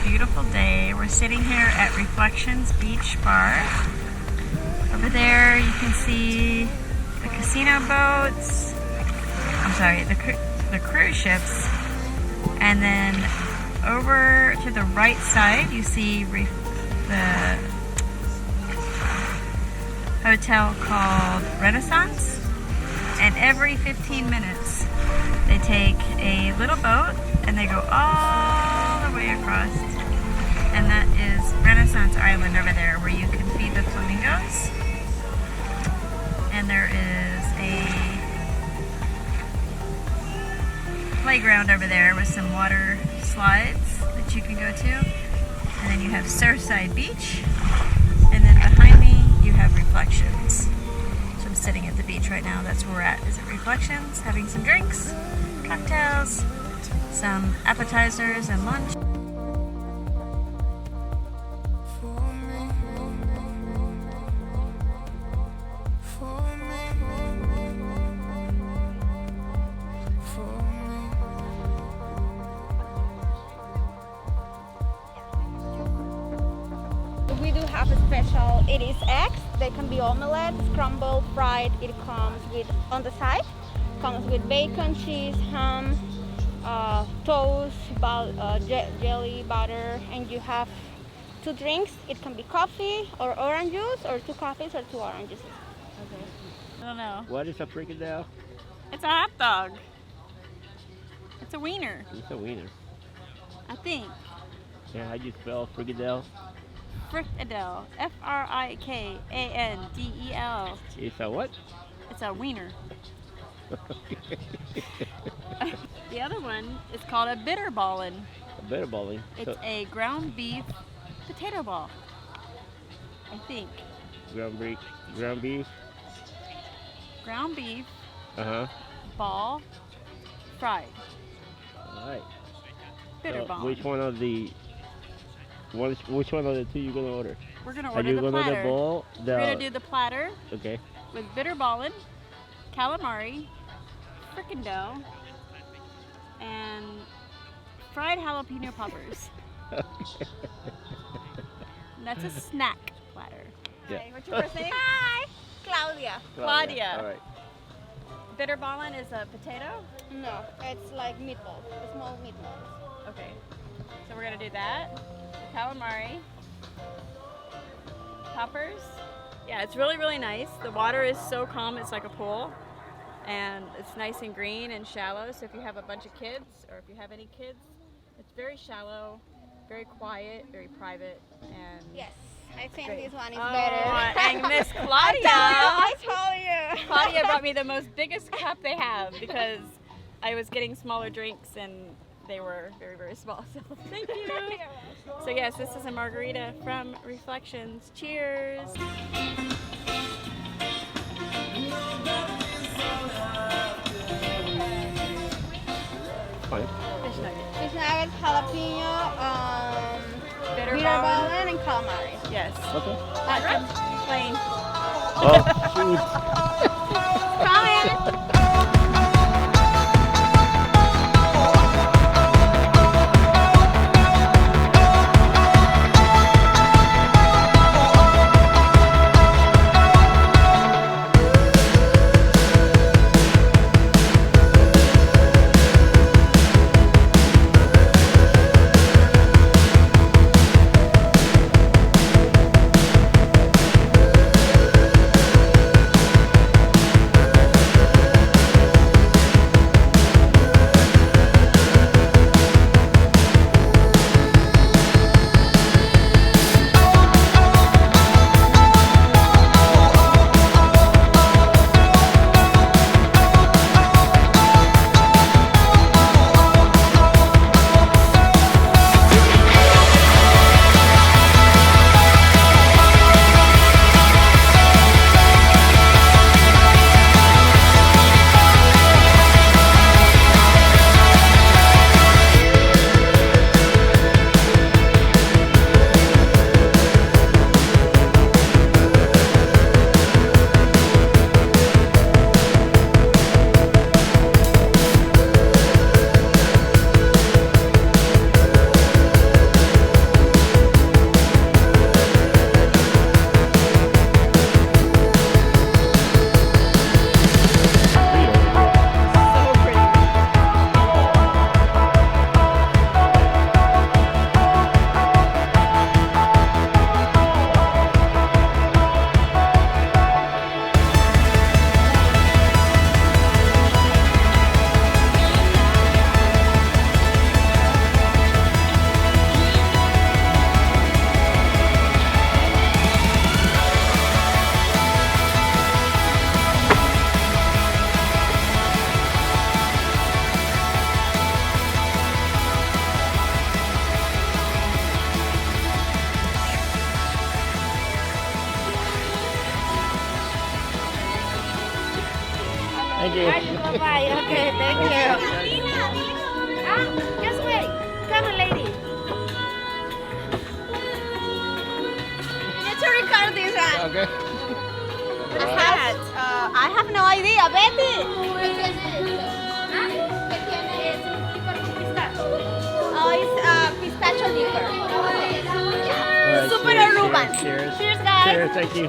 beautiful day. We're sitting here at Reflections Beach Bar. Over there you can see the casino boats, I'm sorry, the cruise ships, and then over to the right side you see the hotel called Renaissance, and every 15 minutes they take a little boat and they go all the way across, and that is Renaissance Island over there where you can feed the flamingos, and there is a playground over there with some water slides that you can go to, and then you have Surfside Beach, and then behind me you have Reflections. So I'm sitting at the beach right now. That's where we're at, is at Reflections, having some drinks, cocktails, some appetizers and lunch. We do have a special, it is eggs. They can be omelette, scrambled, fried. It comes with, on the side, comes with bacon, cheese, ham, toast, jelly, butter, and you have 2 drinks. It can be coffee or orange juice, or 2 coffees or 2 orange juices. Okay. I don't know. What is a frikadelle? It's a hot dog. It's a wiener, It's a wiener. I think. Yeah, how do you spell frikadelle? Frikadelle. Frikandel. It's a what? It's a wiener. The other one is called a bitterballin. A bitterballing. It's a ground beef potato ball, I think. Ground beef. Ground beef ball fried. All right. Bitterballin. Which one of the 2 you're gonna order? We're gonna Are order you the gonna platter. order the bowl? We're gonna do the platter Okay. with bitterballin, calamari, frikandel, and fried jalapeno poppers. And that's a snack platter. Yeah. Hi, what's your first name? Hi, Claudia. Claudia. All right. Bitterballin is a potato. No, it's like meatballs, small meatballs. Okay. So we're gonna do that. Calamari. Poppers. Yeah, it's really, really nice. The water is so calm, it's like a pool. And it's nice and green and shallow. So if you have a bunch of kids, or if you have any kids, it's very shallow, very quiet, very private, and Yes, I think great. this one is Oh, better. and Miss Claudia. I told you. Claudia brought me the most biggest cup they have because I was getting smaller drinks and they were very, very small. So thank you. So yes, this is a margarita from Reflections. Cheers. Fine. Fish nuggets. Fish nuggets, jalapeno, bitterballin, and calamari. Yes. Okay. Hot and plain. Oh, shoot. Coming. you. Bye-bye. Okay, thank you. Just wait. Come on, lady. Need to record this one. Okay. I have no idea, Betty. Oh, it's pistachio liquor. All right, Super cheers, Aruban. Cheers. Cheers, guys. Cheers. Thank you.